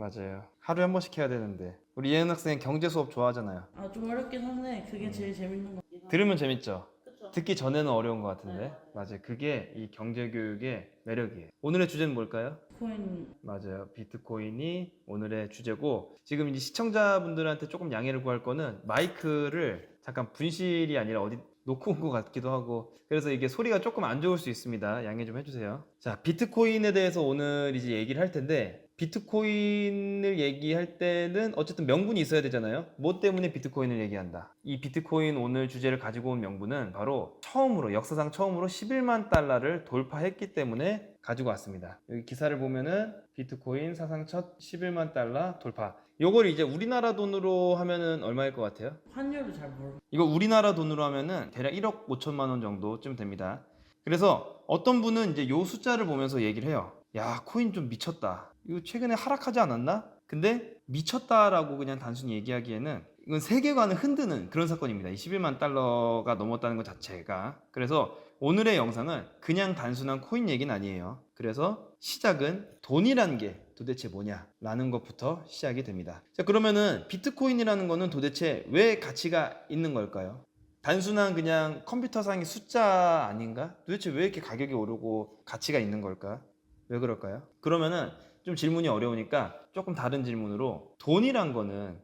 맞아요. 하루에 한 번씩 해야 되는데. 우리 예은 학생 경제 수업 좋아하잖아요. 아, 좀 어렵긴 한데 그게 제일 재밌는 것 같긴 하고. 들으면 재밌죠? 그쵸? 듣기 전에는 어려운 것 같은데. 네. 맞아요. 그게 이 경제 교육의 매력이에요. 오늘의 주제는 뭘까요? 비트코인. 맞아요. 비트코인이 오늘의 주제고, 지금 이제 시청자분들한테 조금 양해를 구할 거는 마이크를 잠깐 분실이 아니라 어디 놓고 온 것 같기도 하고, 그래서 이게 소리가 조금 안 좋을 수 있습니다. 양해 좀 해주세요. 자, 비트코인에 대해서 오늘 이제 얘기를 할 텐데, 비트코인을 얘기할 때는 어쨌든 명분이 있어야 되잖아요. 뭐 때문에 비트코인을 얘기한다. 이 비트코인 오늘 주제를 가지고 온 명분은 바로 처음으로, 역사상 처음으로 11만 달러를 돌파했기 때문에 가지고 왔습니다. 여기 기사를 보면은 비트코인 사상 첫 11만 달러 돌파. 요걸 이제 우리나라 돈으로 하면은 얼마일 것 같아요? 환율을 잘 모르고. 이거 우리나라 돈으로 하면은 대략 1억 5천만 원 정도쯤 됩니다. 그래서 어떤 분은 이제 요 숫자를 보면서 얘기를 해요. 야, 코인 좀 미쳤다. 이거 최근에 하락하지 않았나? 근데 미쳤다라고 그냥 단순히 얘기하기에는 이건 세계관을 흔드는 그런 사건입니다. 이 11만 달러가 넘었다는 것 자체가. 그래서 오늘의 영상은 그냥 단순한 코인 얘기는 아니에요. 그래서 시작은 돈이라는 게 도대체 뭐냐라는 것부터 시작이 됩니다. 자, 그러면은 비트코인이라는 거는 도대체 왜 가치가 있는 걸까요? 단순한 그냥 컴퓨터상의 숫자 아닌가? 도대체 왜 이렇게 가격이 오르고 가치가 있는 걸까? 왜 그럴까요? 그러면은 좀 질문이 어려우니까 조금 다른 질문으로, 돈이란 거는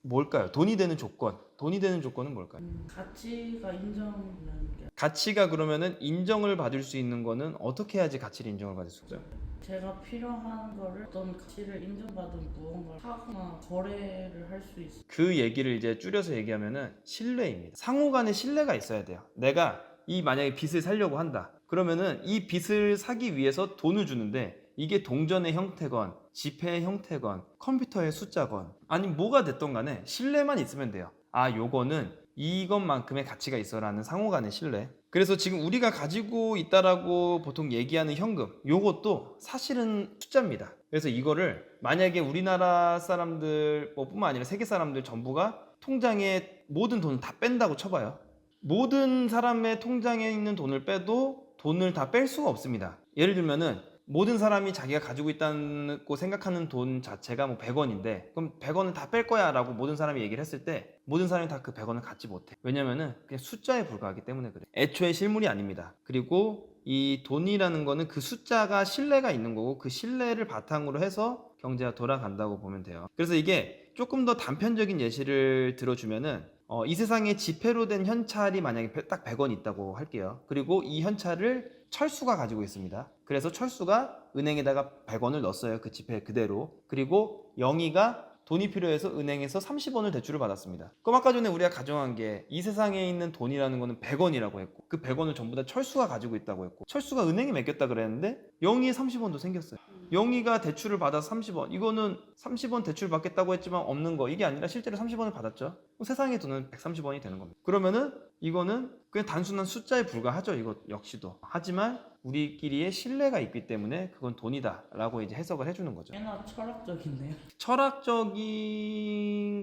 뭘까요? 돈이 되는 조건. 돈이 되는 조건은 뭘까요? 가치가 인정되는 게. 가치가 그러면은 인정을 받을 수 있는 거는 어떻게 해야지 가치를 인정을 받을 수 있어요? 제가 필요한 거를 어떤 가치를 인정받은 무언가를 사거나 거래를 할 수 있어요. 그 얘기를 이제 줄여서 얘기하면은 신뢰입니다. 상호 간에 신뢰가 있어야 돼요. 내가 이 만약에 빚을 사려고 한다. 그러면은 이 빚을 사기 위해서 돈을 주는데, 이게 동전의 형태건 지폐의 형태건 컴퓨터의 숫자건 아니 뭐가 됐던 간에 신뢰만 있으면 돼요. 아, 요거는 이것만큼의 가치가 있어라는 상호 간의 신뢰. 그래서 지금 우리가 가지고 있다라고 보통 얘기하는 현금, 요것도 사실은 숫자입니다. 그래서 이거를 만약에 우리나라 사람들 뿐만 아니라 세계 사람들 전부가 통장에 모든 돈을 다 뺀다고 쳐봐요. 모든 사람의 통장에 있는 돈을 빼도 돈을 다 뺄 수가 없습니다. 예를 들면은 모든 사람이 자기가 가지고 있다고 생각하는 돈 자체가 뭐 100원인데, 그럼 100원을 다 뺄 거야 라고 모든 사람이 얘기를 했을 때 모든 사람이 다 그 100원을 갖지 못해. 왜냐면은 그냥 숫자에 불과하기 때문에 그래. 애초에 실물이 아닙니다. 그리고 이 돈이라는 거는 그 숫자가 신뢰가 있는 거고, 그 신뢰를 바탕으로 해서 경제가 돌아간다고 보면 돼요. 그래서 이게 조금 더 단편적인 예시를 들어주면은 이 세상에 지폐로 된 현찰이 만약에 딱 100원 있다고 할게요. 그리고 이 현찰을 철수가 가지고 있습니다. 그래서 철수가 은행에다가 100원을 넣었어요. 그 지폐 그대로. 그리고 영희가 돈이 필요해서 은행에서 30원을 대출을 받았습니다. 그럼 아까 전에 우리가 가정한 게 이 세상에 있는 돈이라는 거는 100원이라고 했고, 그 100원을 전부 다 철수가 가지고 있다고 했고, 철수가 은행에 맡겼다 그랬는데 영희의 30원도 생겼어요. 영희가 대출을 받아서 30원, 이거는 30원 대출 받겠다고 했지만 없는 거, 이게 아니라 실제로 30원을 받았죠. 그럼 세상의 돈은 130원이 되는 겁니다. 그러면은 이거는 그냥 단순한 숫자에 불과하죠. 이거 역시도. 하지만 우리끼리의 신뢰가 있기 때문에 그건 돈이다 라고 이제 해석을 해주는 거죠. 꽤나 철학적이네요. 철학적인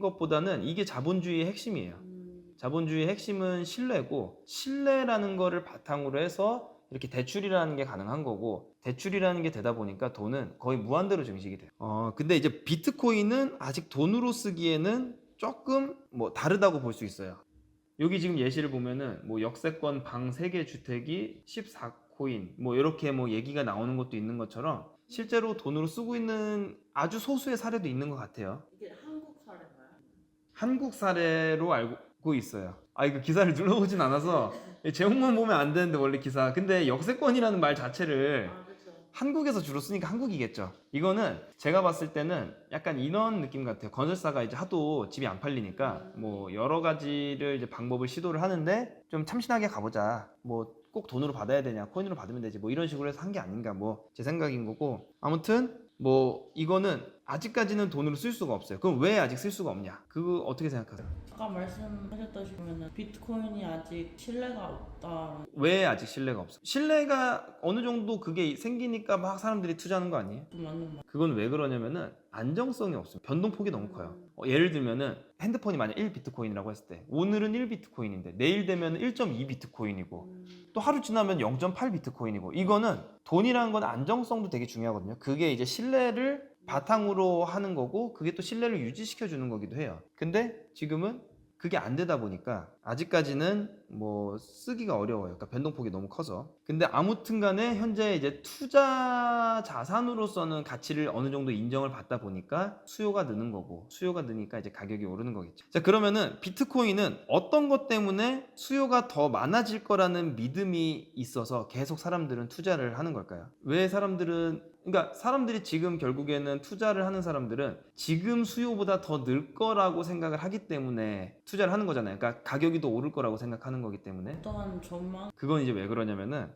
것보다는 이게 자본주의의 핵심이에요. 자본주의의 핵심은 신뢰고, 신뢰라는 거를 바탕으로 해서 이렇게 대출이라는 게 가능한 거고, 대출이라는 게 되다 보니까 돈은 거의 무한대로 증식이 돼요. 근데 이제 비트코인은 아직 돈으로 쓰기에는 조금 뭐 다르다고 볼 수 있어요. 여기 지금 예시를 보면은 뭐 역세권 방 3개 주택이 14코인 뭐 이렇게 뭐 얘기가 나오는 것도 있는 것처럼, 실제로 돈으로 쓰고 있는 아주 소수의 사례도 있는 것 같아요. 이게 한국 사례인가요? 한국 사례로 알고 있어요. 아, 이거 기사를 눌러보진 않아서 제목만 보면 안 되는데, 원래 기사. 근데 역세권이라는 말 자체를 아, 그렇죠. 한국에서 주로 쓰니까 한국이겠죠. 이거는 제가 봤을 때는 약간 이런 느낌 같아요. 건설사가 이제 하도 집이 안 팔리니까 뭐 여러 가지를 이제 방법을 시도를 하는데, 좀 참신하게 가보자. 뭐 꼭 돈으로 받아야 되냐, 코인으로 받으면 되지, 뭐 이런 식으로 해서 한 게 아닌가, 뭐 제 생각인 거고. 아무튼 뭐 이거는 아직까지는 돈으로 쓸 수가 없어요. 그럼 왜 아직 쓸 수가 없냐? 그거 어떻게 생각하세요? 아까 말씀하셨다시피 비트코인이 아직 신뢰가 없다. 왜 아직 신뢰가 없어? 신뢰가 어느 정도 그게 생기니까 막 사람들이 투자하는 거 아니에요? 좀 맞는 말. 그건 왜 그러냐면은 안정성이 없어요. 변동폭이 너무 커요. 예를 들면은 핸드폰이 만약 1비트코인이라고 했을 때, 오늘은 1비트코인인데 내일 되면 1.2비트코인이고 또 하루 지나면 0.8비트코인이고, 이거는 돈이라는 건 안정성도 되게 중요하거든요. 그게 이제 신뢰를 바탕으로 하는 거고 그게 또 신뢰를 유지시켜 주는 거기도 해요. 근데 지금은 그게 안 되다 보니까 아직까지는 뭐 쓰기가 어려워요. 그러니까 변동폭이 너무 커서. 근데 아무튼 간에 현재 이제 투자 자산으로서는 가치를 어느 정도 인정을 받다 보니까 수요가 느는 거고, 수요가 느니까 이제 가격이 오르는 거겠죠. 자, 그러면은 비트코인은 어떤 것 때문에 수요가 더 많아질 거라는 믿음이 있어서 계속 사람들은 투자를 하는 걸까요? 왜 그러니까 사람들이 지금 결국에는 투자를 하는 사람들은 지금 수요보다 더 늘 거라고 생각을 하기 때문에 투자를 하는 거잖아요. 그러니까 가격이 더 오를 거라고 생각하는 거기 때문에. 어떠한 전망? 그건 이제 왜 그러냐면은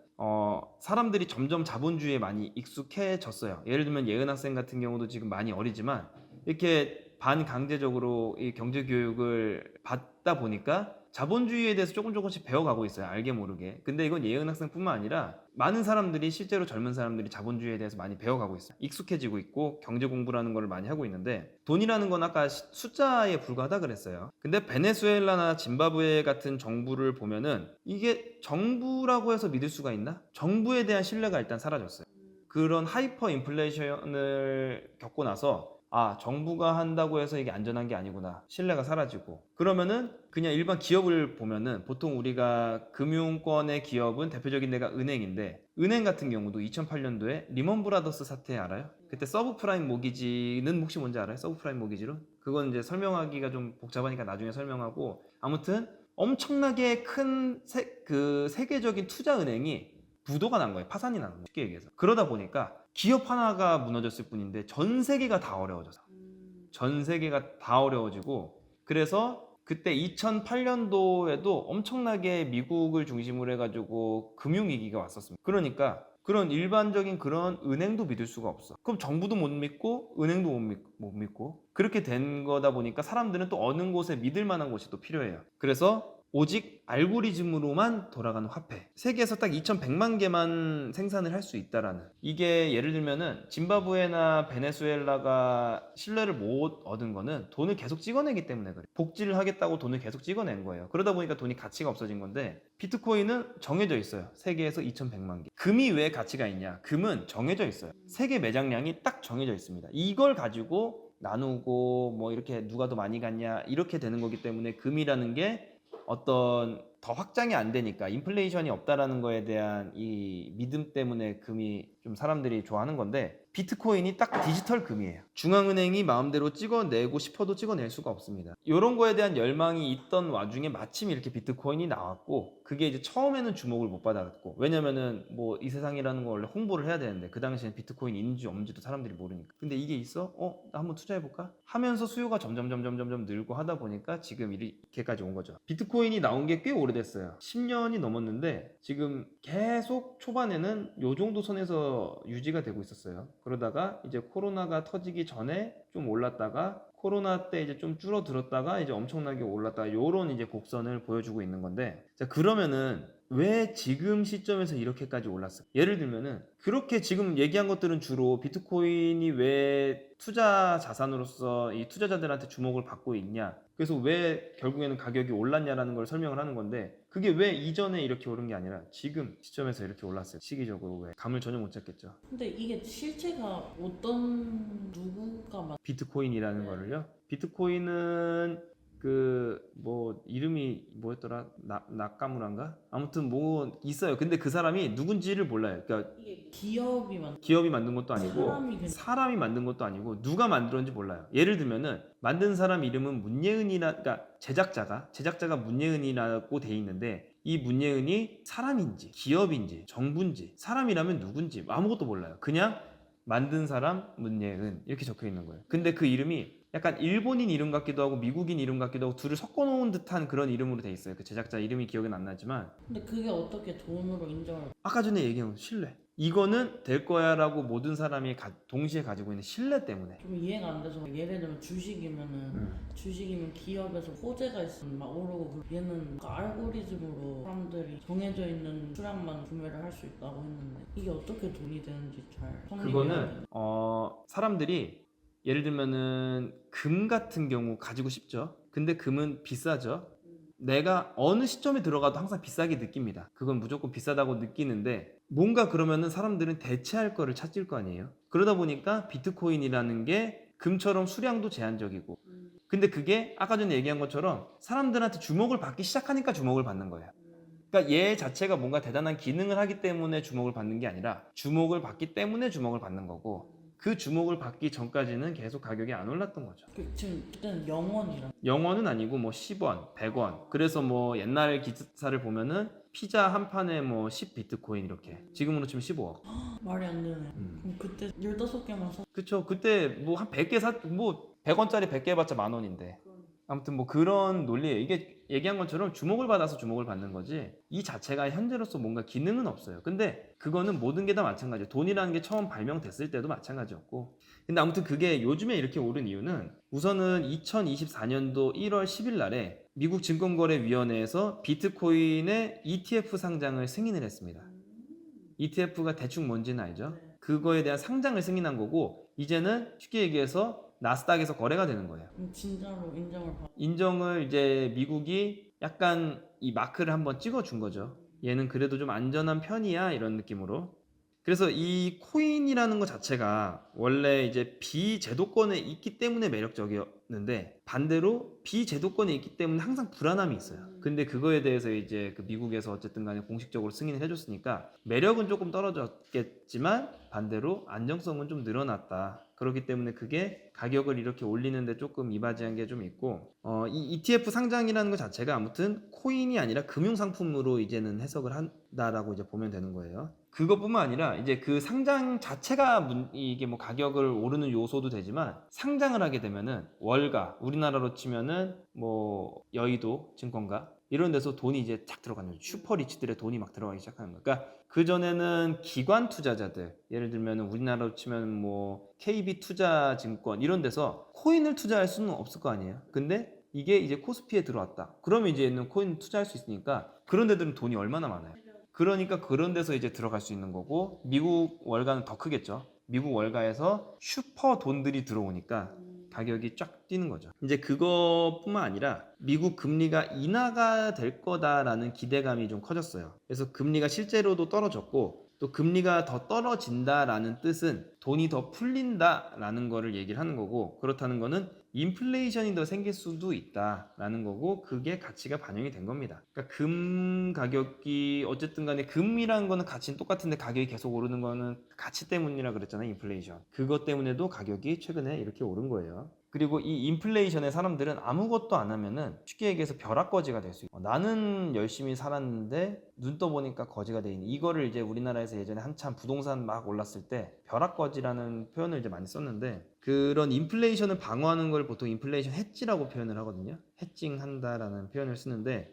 사람들이 점점 자본주의에 많이 익숙해졌어요. 예를 들면 예은 학생 같은 경우도 지금 많이 어리지만 이렇게 반강제적으로 이 경제 교육을 받다 보니까 자본주의에 대해서 조금씩 배워가고 있어요. 알게 모르게. 근데 이건 예은 학생뿐만 아니라 많은 사람들이, 실제로 젊은 사람들이 자본주의에 대해서 많이 배워가고 있어요. 익숙해지고 있고 경제 공부라는 걸 많이 하고 있는데, 돈이라는 건 아까 숫자에 불과하다 그랬어요. 근데 베네수엘라나 짐바브웨 같은 정부를 보면은 이게 정부라고 해서 믿을 수가 있나? 정부에 대한 신뢰가 일단 사라졌어요. 그런 하이퍼 인플레이션을 겪고 나서 정부가 한다고 해서 이게 안전한 게 아니구나, 신뢰가 사라지고, 그러면은 그냥 일반 기업을 보면은 보통 우리가 금융권의 기업은 대표적인 데가 은행인데, 은행 같은 경우도 2008년도에 리먼 브라더스 사태 알아요? 그때 서브프라임 모기지는 혹시 뭔지 알아요? 서브프라임 모기지론? 그건 이제 설명하기가 좀 복잡하니까 나중에 설명하고, 아무튼 엄청나게 큰 세계적인 투자은행이 부도가 난 거예요. 파산이 난 거예요. 쉽게 얘기해서. 그러다 보니까 기업 하나가 무너졌을 뿐인데 전 세계가 다 어려워져서, 전 세계가 다 어려워지고, 그래서 그때 2008년도에도 엄청나게 미국을 중심으로 해가지고 금융위기가 왔었습니다. 그러니까 그런 일반적인 그런 은행도 믿을 수가 없어. 그럼 정부도 못 믿고 은행도 못 믿고 그렇게 된 거다 보니까 사람들은 또 어느 곳에 믿을 만한 곳이 또 필요해요. 그래서 오직 알고리즘으로만 돌아가는 화폐, 세계에서 딱 2100만 개만 생산을 할 수 있다라는, 이게 예를 들면은 짐바브웨나 베네수엘라가 신뢰를 못 얻은 거는 돈을 계속 찍어내기 때문에 그래요. 복지를 하겠다고 돈을 계속 찍어낸 거예요. 그러다 보니까 돈이 가치가 없어진 건데, 비트코인은 정해져 있어요. 세계에서 2100만 개. 금이 왜 가치가 있냐? 금은 정해져 있어요. 세계 매장량이 딱 정해져 있습니다. 이걸 가지고 나누고 뭐 이렇게 누가 더 많이 갔냐 이렇게 되는 거기 때문에, 금이라는 게 어떤 더 확장이 안 되니까, 인플레이션이 없다라는 거에 대한 이 믿음 때문에 금이 좀 사람들이 좋아하는 건데, 비트코인이 딱 디지털 금이에요. 중앙은행이 마음대로 찍어내고 싶어도 찍어낼 수가 없습니다. 이런 거에 대한 열망이 있던 와중에 마침 이렇게 비트코인이 나왔고, 그게 이제 처음에는 주목을 못 받았고, 왜냐면은 뭐 이 세상이라는 걸 원래 홍보를 해야 되는데 그 당시엔 비트코인 있는지 없는지도 사람들이 모르니까. 근데 이게 있어? 나 한번 투자해볼까? 하면서 수요가 점점 늘고 하다 보니까 지금 이렇게까지 온 거죠. 비트코인이 나온 게 꽤 오래됐어요. 10년이 넘었는데 지금 계속 초반에는 요 정도 선에서 유지가 되고 있었어요. 그러다가 이제 코로나가 터지기 전에 좀 올랐다가, 코로나 때 이제 좀 줄어들었다가 이제 엄청나게 올랐다가, 요런 이제 곡선을 보여주고 있는 건데, 자, 그러면은 왜 지금 시점에서 이렇게까지 올랐어요? 예를 들면은 그렇게 지금 얘기한 것들은 주로 비트코인이 왜 투자 자산으로서 이 투자자들한테 주목을 받고 있냐, 그래서 왜 결국에는 가격이 올랐냐라는 걸 설명을 하는 건데, 그게 왜 이전에 이렇게 오른 게 아니라 지금 시점에서 이렇게 올랐어요. 시기적으로 왜 감을 전혀 못 잡겠죠. 근데 이게 실체가 어떤 누구가 비트코인이라는 거를요. 비트코인은 뭐 이름이 뭐였더라? 나카무라인가? 아무튼 뭐 있어요. 근데 그 사람이 누군지를 몰라요. 그러니까 이게 기업이 기업이 만든 것도 아니고 사람이 만든 것도 아니고 누가 만들었는지 몰라요. 예를 들면은 만든 사람 이름은 그러니까 제작자가 문예은이라고 돼 있는데, 이 문예은이 사람인지 기업인지 정부인지, 사람이라면 누군지 아무것도 몰라요. 그냥 만든 사람 문예은 이렇게 적혀 있는 거예요. 근데 그 이름이 약간 일본인 이름 같기도 하고 미국인 이름 같기도 하고 둘을 섞어 놓은 듯한 그런 이름으로 돼 있어요. 그 제작자 이름이 기억은 안 나지만, 근데 그게 어떻게 돈으로 인정을? 아까 전에 얘기한 신뢰. 이거는 될 거야 라고 모든 사람이 동시에 가지고 있는 신뢰 때문에. 좀 이해가 안 돼서, 예를 들면 주식이면 기업에서 호재가 있으면 막 오르고, 얘는 그 알고리즘으로 사람들이 정해져 있는 수량만 구매를 할 수 있다고 했는데, 이게 어떻게 돈이 되는지 잘 그거는 사람들이 예를 들면은 금 같은 경우 가지고 싶죠. 근데 금은 비싸죠. 내가 어느 시점에 들어가도 항상 비싸게 느낍니다. 그건 무조건 비싸다고 느끼는데 뭔가 그러면은 사람들은 대체할 거를 찾을 거 아니에요. 그러다 보니까 비트코인이라는 게 금처럼 수량도 제한적이고 근데 그게 아까 전에 얘기한 것처럼 사람들한테 주목을 받기 시작하니까 주목을 받는 거예요. 그러니까 얘 자체가 뭔가 대단한 기능을 하기 때문에 주목을 받는 게 아니라 주목을 받기 때문에 주목을 받는 거고 그 주목을 받기 전까지는 계속 가격이 안 올랐던 거죠. 지금 그때는 0원이라. 0원은 아니고 뭐 10원, 100원. 그래서 뭐 옛날 기사를 보면은 피자 한 판에 뭐 10비트코인 이렇게. 지금으로 치면 15억. 말이 안 되네. 그럼 그때 15개만 사. 그쵸. 그때 뭐 한 100개 뭐 100원짜리 100개 해봤자 만 원인데. 아무튼 뭐 그런 논리예요. 이게 얘기한 것처럼 주목을 받아서 주목을 받는 거지 이 자체가 현재로서 뭔가 기능은 없어요. 근데 그거는 모든 게 다 마찬가지예요. 돈이라는 게 처음 발명됐을 때도 마찬가지였고 근데 아무튼 그게 요즘에 이렇게 오른 이유는 우선은 2024년도 1월 10일 날에 미국 증권거래위원회에서 비트코인의 ETF 상장을 승인을 했습니다. ETF가 대충 뭔지는 알죠? 그거에 대한 상장을 승인한 거고 이제는 쉽게 얘기해서 나스닥에서 거래가 되는 거예요. 진짜로 인정을 받. 인정을 이제 미국이 약간 이 마크를 한번 찍어준 거죠. 얘는 그래도 좀 안전한 편이야 이런 느낌으로. 그래서 이 코인이라는 것 자체가 원래 이제 비제도권에 있기 때문에 매력적이었는데 반대로 비제도권에 있기 때문에 항상 불안함이 있어요. 근데 그거에 대해서 이제 그 미국에서 어쨌든 간에 공식적으로 승인을 해줬으니까 매력은 조금 떨어졌겠지만 반대로 안정성은 좀 늘어났다. 그렇기 때문에 그게 가격을 이렇게 올리는데 조금 이바지한 게 좀 있고 이 ETF 상장이라는 것 자체가 아무튼 코인이 아니라 금융상품으로 이제는 해석을 한다라고 이제 보면 되는 거예요. 그것뿐만 아니라 이제 그 상장 자체가 이게 뭐 가격을 오르는 요소도 되지만 상장을 하게 되면은 월가 우리나라로 치면은 뭐 여의도 증권가 이런 데서 돈이 이제 쫙 들어가는 거죠. 슈퍼리치들의 돈이 막 들어가기 시작하는 거예요. 그러니까 그전에는 기관 투자자들 예를 들면 우리나라로 치면 뭐 KB투자증권 이런 데서 코인을 투자할 수는 없을 거 아니에요. 근데 이게 이제 코스피에 들어왔다. 그러면 이제 얘는 코인 투자할 수 있으니까 그런 데들은 돈이 얼마나 많아요. 그러니까 그런 데서 이제 들어갈 수 있는 거고 미국 월가는 더 크겠죠. 미국 월가에서 슈퍼 돈들이 들어오니까 가격이 쫙 뛰는 거죠. 이제 그것뿐만 아니라 미국 금리가 인하가 될 거다라는 기대감이 좀 커졌어요. 그래서 금리가 실제로도 떨어졌고 또 금리가 더 떨어진다라는 뜻은 돈이 더 풀린다라는 거를 얘기를 하는 거고 그렇다는 거는 인플레이션이 더 생길 수도 있다라는 거고 그게 가치가 반영이 된 겁니다. 그러니까 금 가격이 어쨌든 간에 금이라는 거는 가치는 똑같은데 가격이 계속 오르는 거는 가치 때문이라 그랬잖아요. 인플레이션. 그것 때문에도 가격이 최근에 이렇게 오른 거예요. 그리고 이 인플레이션에 사람들은 아무것도 안 하면은 쉽게 얘기해서 벼락거지가 될 수 있고 나는 열심히 살았는데 눈 떠보니까 거지가 돼 있는 이거를 이제 우리나라에서 예전에 한참 부동산 막 올랐을 때 벼락거지라는 표현을 이제 많이 썼는데 그런 인플레이션을 방어하는 걸 보통 인플레이션 해지라고 표현을 하거든요. 해칭한다라는 표현을 쓰는데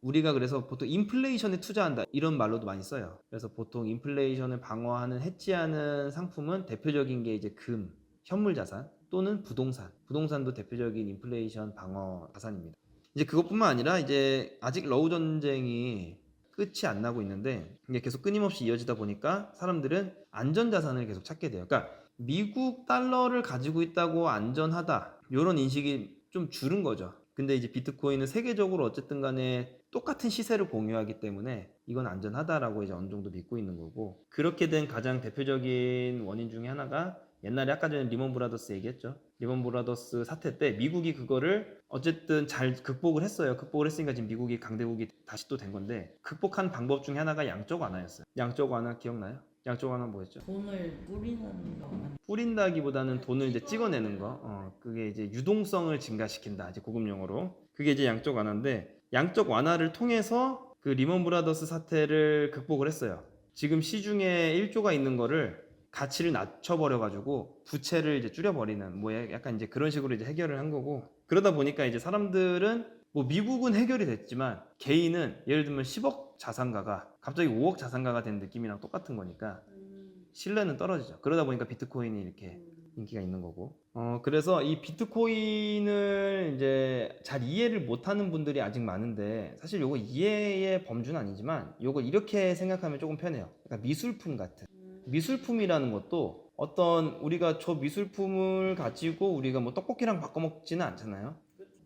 우리가 그래서 보통 인플레이션에 투자한다 이런 말로도 많이 써요. 그래서 보통 인플레이션을 방어하는 해지하는 상품은 대표적인 게 이제 금, 현물 자산 또는 부동산도 대표적인 인플레이션 방어 자산입니다. 이제 그것뿐만 아니라 이제 아직 러우 전쟁이 끝이 안 나고 있는데 이게 계속 끊임없이 이어지다 보니까 사람들은 안전 자산을 계속 찾게 돼요. 그러니까 미국 달러를 가지고 있다고 안전하다 이런 인식이 좀 줄은 거죠. 근데 이제 비트코인은 세계적으로 어쨌든 간에 똑같은 시세를 공유하기 때문에 이건 안전하다라고 이제 어느 정도 믿고 있는 거고 그렇게 된 가장 대표적인 원인 중에 하나가 옛날에 아까 전에 리먼 브라더스 얘기했죠. 리먼 브라더스 사태 때 미국이 그거를 어쨌든 잘 극복을 했어요. 극복을 했으니까 지금 미국이 강대국이 다시 또 된 건데 극복한 방법 중에 하나가 양적 완화였어요. 양적 완화 기억나요? 양적 완화 뭐였죠? 돈을 뿌리는 거. 뿌린다기보다는 돈을 이제 찍어내는 거. 그게 이제 유동성을 증가시킨다. 이제 고급 용어로. 그게 이제 양적 완화인데 양적 완화를 통해서 그 리먼 브라더스 사태를 극복을 했어요. 지금 시중에 1조가 있는 거를 가치를 낮춰버려가지고 부채를 이제 줄여버리는 뭐 약간 이제 그런 식으로 이제 해결을 한 거고 그러다 보니까 이제 사람들은 뭐 미국은 해결이 됐지만 개인은 예를 들면 10억 자산가가 갑자기 5억 자산가가 된 느낌이랑 똑같은 거니까 신뢰는 떨어지죠. 그러다 보니까 비트코인이 이렇게 인기가 있는 거고 그래서 이 비트코인을 이제 잘 이해를 못하는 분들이 아직 많은데 사실 요거 이해의 범주는 아니지만 요거 이렇게 생각하면 조금 편해요. 그러니까 미술품 같은 미술품이라는 것도 어떤 우리가 저 미술품을 가지고 우리가 뭐 떡볶이랑 바꿔 먹지는 않잖아요.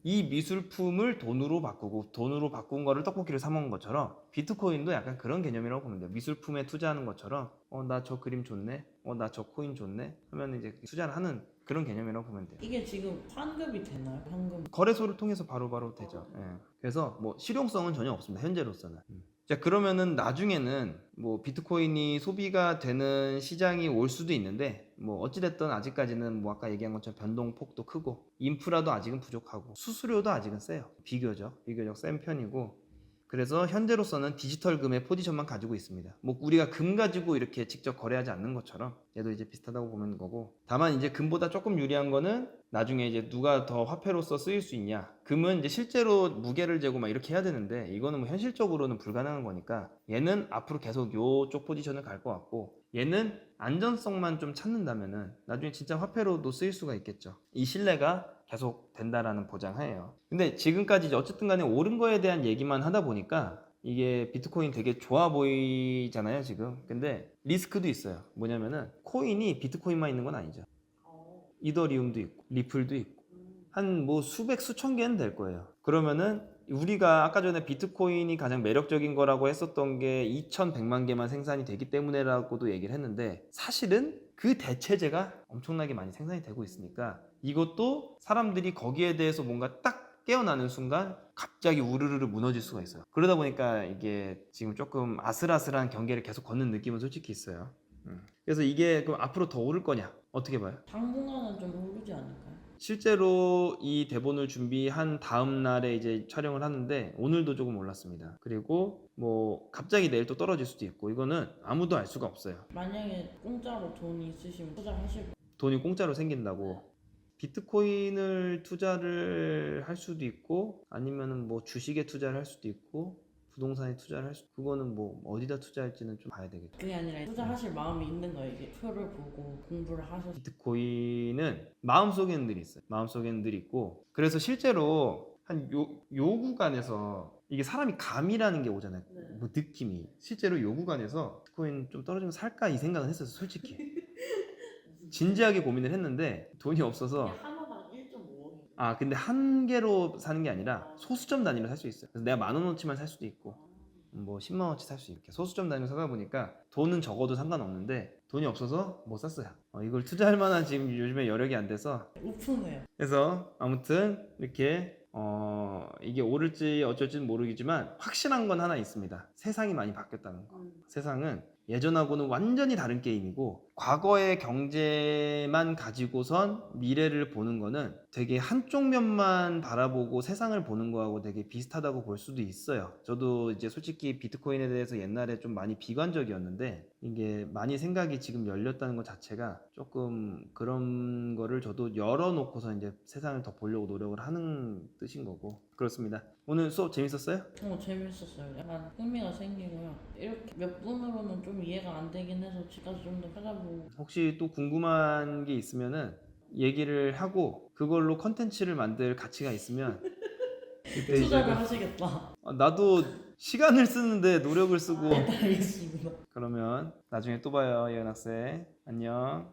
이 미술품을 돈으로 바꾸고 돈으로 바꾼 거를 떡볶이를 사 먹은 것처럼 비트코인도 약간 그런 개념이라고 보면 돼요. 미술품에 투자하는 것처럼 나 저 그림 좋네, 나 저 코인 좋네 하면 이제 투자를 하는 그런 개념이라고 보면 돼요. 이게 지금 환급이 되나요? 현금? 거래소를 통해서 바로바로 되죠. 예. 그래서 뭐 실용성은 전혀 없습니다. 현재로서는. 자, 그러면은 나중에는 뭐 비트코인이 소비가 되는 시장이 올 수도 있는데 뭐 어찌됐든 아직까지는 뭐 아까 얘기한 것처럼 변동폭도 크고 인프라도 아직은 부족하고 수수료도 아직은 세요. 비교적 센 편이고, 그래서 현재로서는 디지털 금의 포지션만 가지고 있습니다. 뭐 우리가 금 가지고 이렇게 직접 거래하지 않는 것처럼 얘도 이제 비슷하다고 보면 거고, 다만 이제 금보다 조금 유리한 거는 나중에 이제 누가 더 화폐로서 쓰일 수 있냐. 금은 이제 실제로 무게를 재고 막 이렇게 해야 되는데 이거는 뭐 현실적으로는 불가능한 거니까 얘는 앞으로 계속 요쪽 포지션을 갈 것 같고, 얘는 안전성만 좀 찾는다면은 나중에 진짜 화폐로도 쓰일 수가 있겠죠. 이 신뢰가 계속 된다라는 보장하에요. 근데 지금까지 이제 어쨌든 간에 오른 거에 대한 얘기만 하다 보니까 이게 비트코인 되게 좋아 보이잖아요 지금. 근데 리스크도 있어요. 뭐냐면은 코인이 비트코인만 있는 건 아니죠. 이더리움도 있고 리플도 있고 한 뭐 수백 수천 개는 될 거예요. 그러면은 우리가 아까 전에 비트코인이 가장 매력적인 거라고 했었던 게 2,100만 개만 생산이 되기 때문에라고도 얘기를 했는데, 사실은 그 대체제가 엄청나게 많이 생산이 되고 있으니까 이것도 사람들이 거기에 대해서 뭔가 딱 깨어나는 순간 갑자기 우르르르 무너질 수가 있어요. 그러다 보니까 이게 지금 조금 아슬아슬한 경계를 계속 걷는 느낌은 솔직히 있어요. 그래서 이게 그럼 앞으로 더 오를 거냐? 어떻게 봐요? 당분간은 좀 오르지 않을까요? 실제로 이 대본을 준비한 다음 날에 이제 촬영을 하는데 오늘도 조금 올랐습니다. 그리고 뭐 갑자기 내일 또 떨어질 수도 있고, 이거는 아무도 알 수가 없어요. 만약에 공짜로 돈이 있으시면 투자하실 돈이 공짜로 생긴다고. 비트코인을 투자를 할 수도 있고 아니면은 뭐 주식에 투자를 할 수도 있고 부동산에 투자를 할 수도, 그거는 뭐 어디다 투자할지는 좀 봐야 되겠죠. 그게 아니라 투자하실 마음이 있는 거예요. 이게 표를 보고 공부를 하셔서. 비트코인은 마음속에는 늘 있어요. 마음속에는 늘 있고, 그래서 실제로 한 요 구간에서 이게 사람이 감이라는 게 오잖아요. 네. 뭐 느낌이 실제로 요 구간에서 비트코인 좀 떨어지면 살까 이 생각은 했었어 솔직히. 진지하게 고민을 했는데 돈이 없어서. 하나당 1.5억. 근데 한 개로 사는 게 아니라 소수점 단위로 살 수 있어요. 그래서 내가 10,000원어치만 살 수도 있고 뭐 10만원어치 살 수 있게 소수점 단위로 사다 보니까 돈은 적어도 상관없는데 돈이 없어서 못 샀어요. 이걸 투자할 만한 지금 요즘에 여력이 안 돼서. 우프네요. 그래서 아무튼 이렇게 이게 오를지 어쩔지는 모르겠지만 확실한 건 하나 있습니다. 세상이 많이 바뀌었다는 거. 세상은 예전하고는 완전히 다른 게임이고, 과거의 경제만 가지고선 미래를 보는 거는 되게 한쪽 면만 바라보고 세상을 보는 거하고 되게 비슷하다고 볼 수도 있어요. 저도 이제 솔직히 비트코인에 대해서 옛날에 좀 많이 비관적이었는데 이게 많이 생각이 지금 열렸다는 것 자체가 조금 그런 거를 저도 열어놓고서 이제 세상을 더 보려고 노력을 하는 뜻인 거고. 그렇습니다. 오늘 수업 재밌었어요? 재밌었어요. 약간 흥미가 생기고요. 이렇게 몇 분으로는 좀 이해가 안 되긴 해서 집 가서 좀 더 찾아보고. 혹시 또 궁금한 게 있으면은 얘기를 하고 그걸로 컨텐츠를 만들 가치가 있으면 그때 이제 투자를 하시겠다. 나도 시간을 쓰는데 노력을 쓰고. 알겠습니다. 그러면 나중에 또 봐요, 예은 학생. 안녕.